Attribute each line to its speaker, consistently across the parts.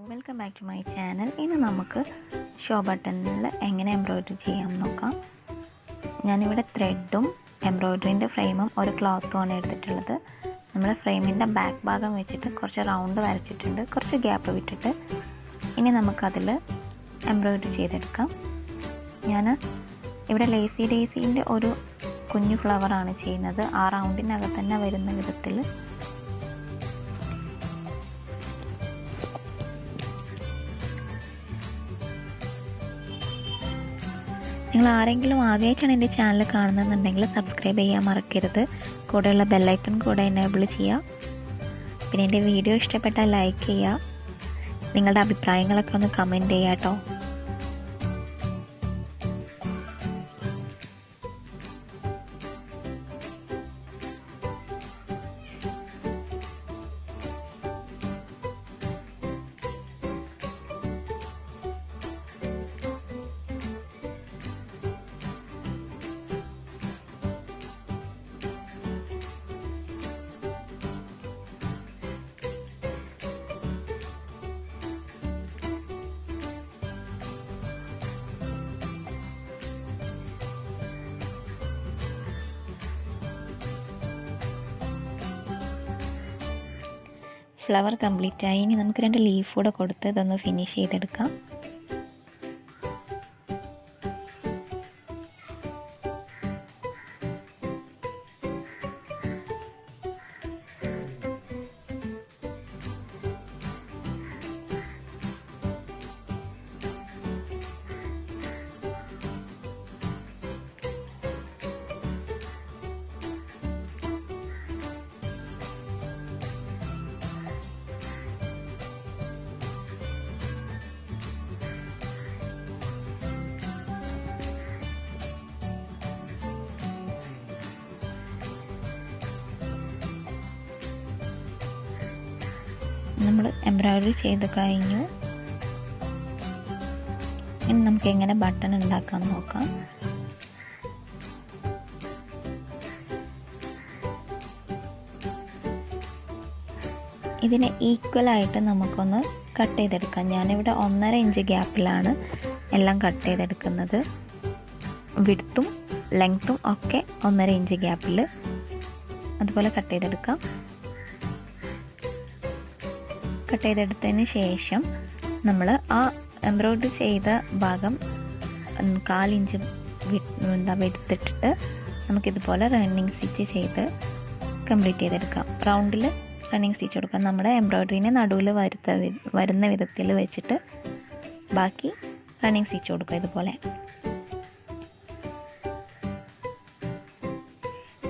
Speaker 1: Welcome back to my channel. ഇനി നമുക്ക് show ബട്ടണിൽ എങ്ങനെ എംബ്രോയ്ഡറി ചെയ്യാം നോക്കാം. ഞാനിവിടെ ത്രെഡും എംബ്രോയ്ഡറിൻ്റെ ഫ്രെയിമും ഒരു ക്ലോത്തുമാണ് എടുത്തിട്ടുള്ളത്. നമ്മൾ ഫ്രെയിമിൻ്റെ ബാക്ക് ഭാഗം വെച്ചിട്ട് കുറച്ച് റൗണ്ട് വരച്ചിട്ടുണ്ട്, കുറച്ച് ഗ്യാപ്പ് വിട്ടിട്ട്. ഇനി നമുക്കതിൽ എംബ്രോയ്ഡറി ചെയ്തെടുക്കാം. ഞാൻ ഇവിടെ ലേസി ഡേസീൻ്റെ ഒരു കുഞ്ഞു ഫ്ലവറാണ് ചെയ്യുന്നത്. ആ റൗണ്ടിനകത്ത് തന്നെ വരുന്ന വിധത്തിൽ നിങ്ങൾ ആരെങ്കിലും ആദ്യമായിട്ടാണ് എൻ്റെ ചാനൽ കാണുന്നതെന്നുണ്ടെങ്കിൽ സബ്സ്ക്രൈബ് ചെയ്യാൻ മറക്കരുത്. കൂടെയുള്ള ബെല്ലൈക്കൺ കൂടെ എനേബിൾ ചെയ്യുക. പിന്നെ എൻ്റെ വീഡിയോ ഇഷ്ടപ്പെട്ടാൽ ലൈക്ക് ചെയ്യുക. നിങ്ങളുടെ അഭിപ്രായങ്ങളൊക്കെ ഒന്ന് കമൻറ്റ് ചെയ്യുക കേട്ടോ. ഫ്ലവർ കംപ്ലീറ്റ് ആയി. ഇനി നമുക്ക് 2 ലീഫ് കൂടെ കൊടുത്ത് ഇതൊന്ന് ഫിനിഷ് ചെയ്തെടുക്കാം. നമ്മൾ എംബ്രോയ്ഡറി ചെയ്ത് കഴിഞ്ഞു. ഇനി നമുക്ക് എങ്ങനെ ബട്ടൺ ഉണ്ടാക്കാൻ നോക്കാം. ഇതിന് ഈക്വലായിട്ട് നമുക്കൊന്ന് കട്ട് ചെയ്തെടുക്കാം. ഞാനിവിടെ 1.5 ഇഞ്ച് ഗ്യാപ്പിലാണ് എല്ലാം കട്ട് ചെയ്തെടുക്കുന്നത്. വിഡ്ത്തും ലെങ്ത്തും ഒക്കെ 1.5 ഇഞ്ച് ഗ്യാപ്പിൽ അതുപോലെ കട്ട് ചെയ്തെടുക്കാം. കട്ട് ചെയ്തെടുത്തതിന് ശേഷം നമ്മൾ ആ എംബ്രോയ്ഡറി ചെയ്ത ഭാഗം 1/4 ഇഞ്ച് എടുത്തിട്ട് നമുക്കിതുപോലെ റണ്ണിങ് സ്റ്റിച്ച് ചെയ്ത് കംപ്ലീറ്റ് ചെയ്തെടുക്കാം. റൗണ്ടിൽ റണ്ണിങ് സ്റ്റിച്ച് കൊടുക്കാം. നമ്മുടെ എംബ്രോയ്ഡറിനെ നടുവിൽ വരുന്ന വിധത്തിൽ വെച്ചിട്ട് ബാക്കി റണ്ണിങ് സ്റ്റിച്ച് കൊടുക്കുക ഇതുപോലെ.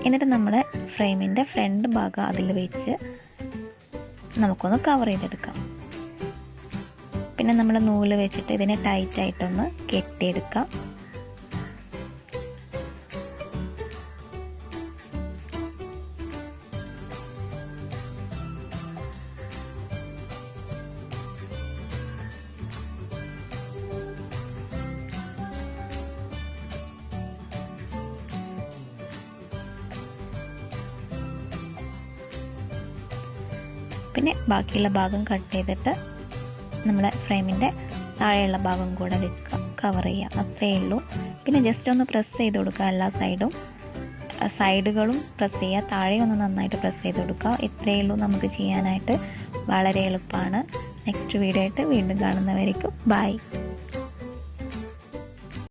Speaker 1: എന്നിട്ട് നമ്മുടെ ഫ്രെയിമിൻ്റെ ഫ്രണ്ട് ഭാഗം അതിൽ വെച്ച് നമുക്കൊന്ന് കവർ ചെയ്തെടുക്കാം. പിന്നെ നമ്മൾ നൂല് വെച്ചിട്ട് ഇതിനെ ടൈറ്റായിട്ടൊന്ന് കെട്ടിയെടുക്കാം. പിന്നെ ബാക്കിയുള്ള ഭാഗം കട്ട് ചെയ്തിട്ട് നമ്മളെ ഫ്രെയിമിൻ്റെ താഴെയുള്ള ഭാഗം കൂടെ വെക്കുക, കവർ ചെയ്യുക. അത്രയേ ഉള്ളൂ. പിന്നെ ജസ്റ്റ് ഒന്ന് പ്രസ് ചെയ്ത് കൊടുക്കുക. എല്ലാ സൈഡുകളും പ്രസ് ചെയ്യുക. താഴെ ഒന്ന് നന്നായിട്ട് പ്രസ് ചെയ്ത് കൊടുക്കുക. ഇത്രയേ ഉള്ളൂ നമുക്ക് ചെയ്യാനായിട്ട്. വളരെ എളുപ്പമാണ്. നെക്സ്റ്റ് വീഡിയോ ആയിട്ട് വീണ്ടും കാണുന്നവരേക്കും ബൈ.